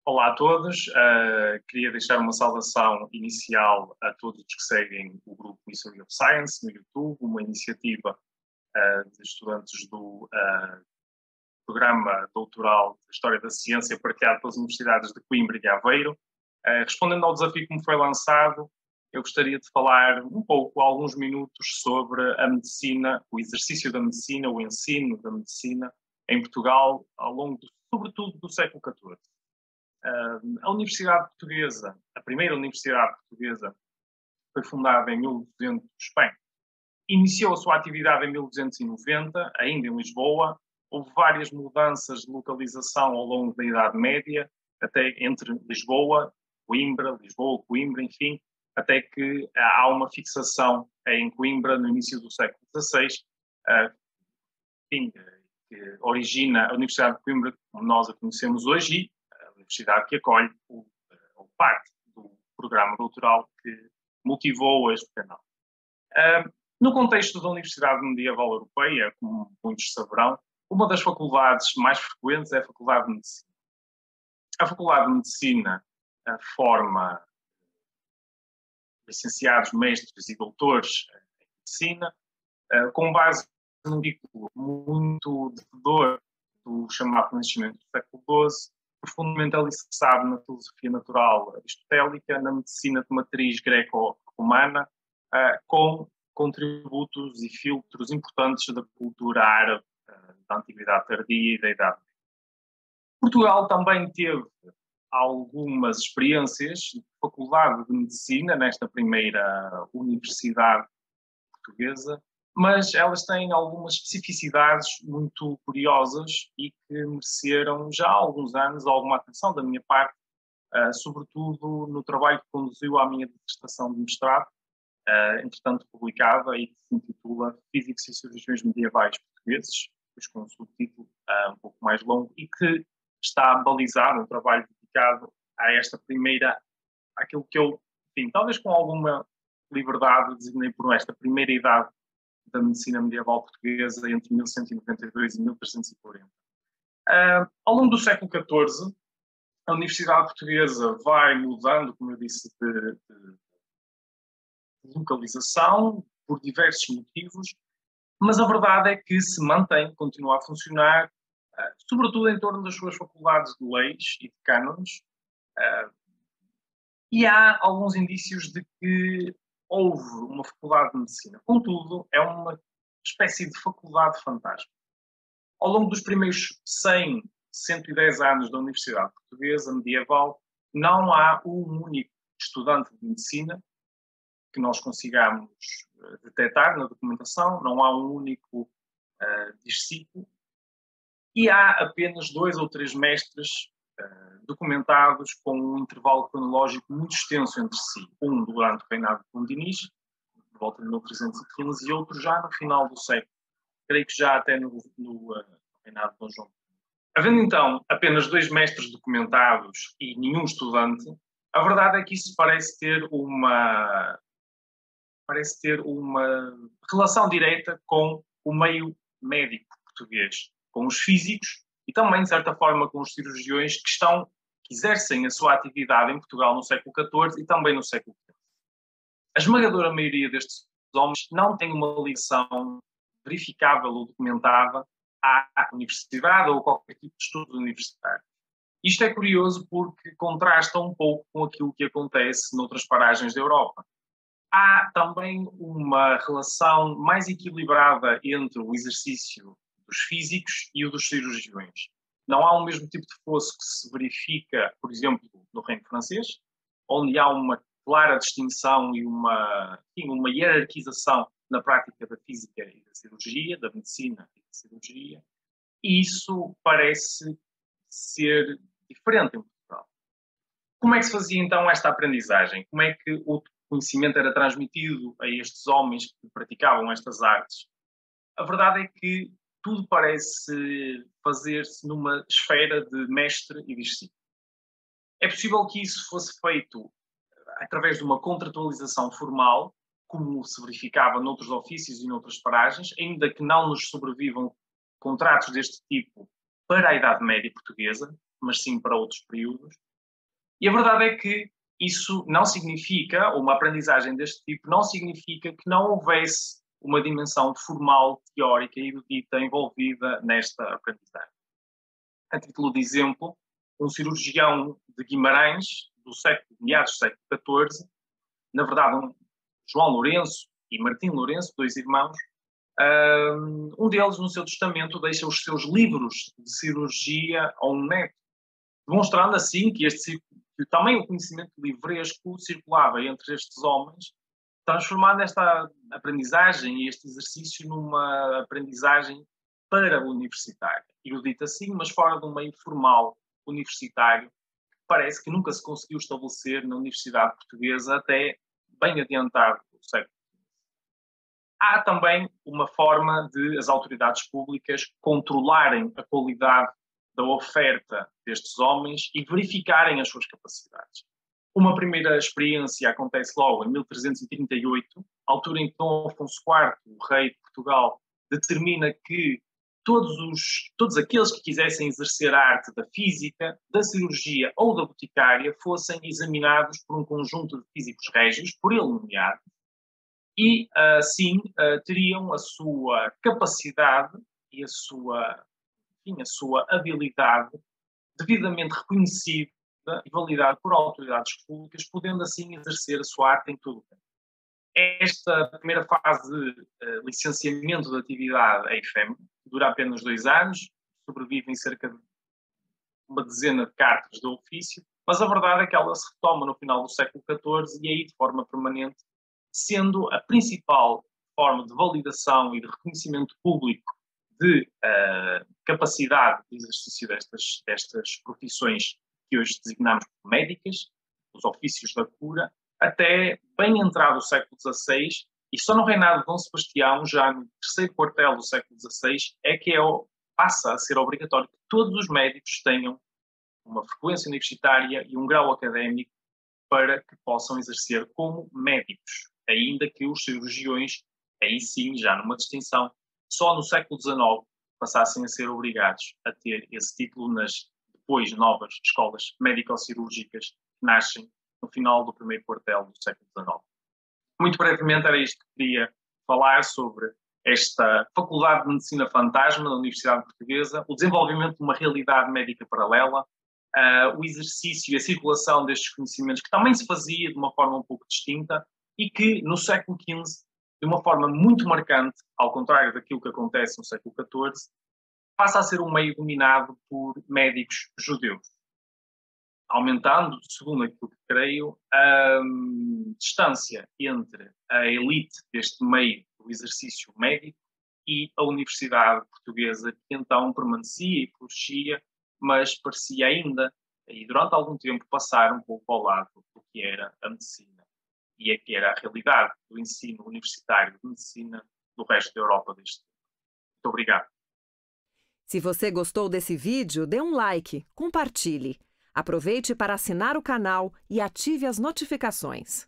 Olá a todos, queria deixar uma saudação inicial a todos que seguem o grupo History of Science no YouTube, uma iniciativa de estudantes do programa doutoral de História da Ciência partilhado pelas Universidades de Coimbra e de Aveiro. Respondendo ao desafio que me foi lançado, eu gostaria de falar um pouco, alguns minutos, sobre a medicina, o exercício da medicina, o ensino da medicina em Portugal ao longo, sobretudo, do século XIV. A Universidade Portuguesa, a primeira Universidade Portuguesa, foi fundada em 1200, bem, iniciou a sua atividade em 1290, ainda em Lisboa. Houve várias mudanças de localização ao longo da Idade Média, até entre Lisboa, Coimbra, enfim, até que há uma fixação em Coimbra no início do século XVI, que origina a Universidade de Coimbra como nós a conhecemos hoje, e a universidade que acolhe ou parte do programa doutoral que motivou este canal. No contexto da Universidade Medieval Europeia, como muitos saberão, uma das faculdades mais frequentes é a Faculdade de Medicina. A Faculdade de Medicina forma licenciados, mestres e doutores em medicina, com base num currículo muito devedor do chamado Renascimento do século XII, profundamente alicerçado na filosofia natural aristotélica, na medicina de matriz greco-romana, com contributos e filtros importantes da cultura árabe, da Antiguidade Tardia e da Idade Média. Portugal também teve algumas experiências de faculdade de medicina nesta primeira universidade portuguesa, mas elas têm algumas especificidades muito curiosas e que mereceram já há alguns anos alguma atenção da minha parte, sobretudo no trabalho que conduziu à minha dissertação de mestrado, entretanto publicada, e que se intitula Físicos e Cirurgiões Medievais Portugueses, depois com um subtítulo um pouco mais longo, e que está balizado, um trabalho dedicado a esta primeira, aquilo que eu, enfim, talvez com alguma liberdade, designei por esta primeira idade da medicina medieval portuguesa entre 1192 e 1340. Ao longo do século XIV, a Universidade Portuguesa vai mudando, como eu disse, de localização, por diversos motivos, mas a verdade é que se mantém, continua a funcionar, sobretudo em torno das suas faculdades de leis e de cânones, e há alguns indícios de que houve uma faculdade de medicina. Contudo, é uma espécie de faculdade fantasma. Ao longo dos primeiros 100, 110 anos da Universidade Portuguesa medieval, não há um único estudante de medicina que nós consigamos detectar na documentação, não há um único discípulo, e há apenas 2 ou 3 mestres documentados com um intervalo cronológico muito extenso entre si. Um durante o reinado de Dom Dinis, de volta de 1315, e outro já no final do século, creio que já até no reinado de Dom João. Havendo então apenas 2 mestres documentados e nenhum estudante, a verdade é que isso parece ter uma relação direta com o meio médico português, com os físicos e também, de certa forma, com os cirurgiões que exercem a sua atividade em Portugal no século XIV e também no século XV. A esmagadora maioria destes homens não tem uma ligação verificável ou documentada à universidade ou qualquer tipo de estudo universitário. Isto é curioso porque contrasta um pouco com aquilo que acontece noutras paragens da Europa. Há também uma relação mais equilibrada entre o exercício dos físicos e o dos cirurgiões. Não há o mesmo tipo de fosso que se verifica, por exemplo, no Reino Francês, onde há uma clara distinção e uma hierarquização na prática da física e da cirurgia, da medicina e da cirurgia, e isso parece ser diferente em Portugal. Como é que se fazia então esta aprendizagem? Como é que o conhecimento era transmitido a estes homens que praticavam estas artes? A verdade é que tudo parece fazer-se numa esfera de mestre e discípulo. É possível que isso fosse feito através de uma contratualização formal, como se verificava noutros ofícios e noutras paragens, ainda que não nos sobrevivam contratos deste tipo para a Idade Média portuguesa, mas sim para outros períodos. E a verdade é que isso não significa, ou uma aprendizagem deste tipo, não significa que não houvesse uma dimensão formal, teórica e erudita envolvida nesta aprendizagem. A título de exemplo, um cirurgião de Guimarães, meados do século XIV, na verdade, João Lourenço e Martim Lourenço, dois irmãos, um deles, no seu testamento, deixa os seus livros de cirurgia a um neto, demonstrando assim que também o conhecimento livresco circulava entre estes homens, transformando esta aprendizagem e este exercício numa aprendizagem para o universitário. Erudita sim, mas fora de um meio formal universitário, que parece que nunca se conseguiu estabelecer na Universidade Portuguesa até bem adiantado do século XV. Há também uma forma de as autoridades públicas controlarem a qualidade da oferta destes homens e verificarem as suas capacidades. Uma primeira experiência acontece logo em 1338, altura em que Dom Afonso IV, o rei de Portugal, determina que todos aqueles que quisessem exercer a arte da física, da cirurgia ou da boticária fossem examinados por um conjunto de físicos régios, por ele nomeado, e assim teriam a sua capacidade e a sua habilidade devidamente reconhecida e validada por autoridades públicas, podendo assim exercer a sua arte em todo o tempo. Esta primeira fase de licenciamento da atividade é efêmera, dura apenas 2 anos, sobrevive em cerca de uma dezena de cartas de ofício, mas a verdade é que ela se retoma no final do século XIV e aí de forma permanente, sendo a principal forma de validação e de reconhecimento público de capacidade de exercício destas profissões que hoje designamos como médicas, os ofícios da cura, até bem entrado o século XVI, e só no reinado de Dom Sebastião, já no terceiro quartel do século XVI, é que passa a ser obrigatório que todos os médicos tenham uma frequência universitária e um grau académico para que possam exercer como médicos, ainda que os cirurgiões, aí sim, já numa distinção, só no século XIX passassem a ser obrigados a ter esse título nas depois novas escolas médico-cirúrgicas que nascem no final do primeiro quartel do século XIX. Muito brevemente era isto que queria falar sobre esta Faculdade de Medicina Fantasma da Universidade Portuguesa, o desenvolvimento de uma realidade médica paralela, o exercício e a circulação destes conhecimentos que também se fazia de uma forma um pouco distinta e que no século XV, de uma forma muito marcante, ao contrário daquilo que acontece no século XIV, passa a ser um meio dominado por médicos judeus, aumentando, segundo aquilo que creio, a distância entre a elite deste meio do exercício médico e a Universidade Portuguesa, que então permanecia e florescia, mas parecia ainda, e durante algum tempo, passar um pouco ao lado do que era a medicina e a que era a realidade do ensino universitário de medicina do resto da Europa deste tempo. Muito obrigado. Se você gostou desse vídeo, dê um like, compartilhe. Aproveite para assinar o canal e ative as notificações.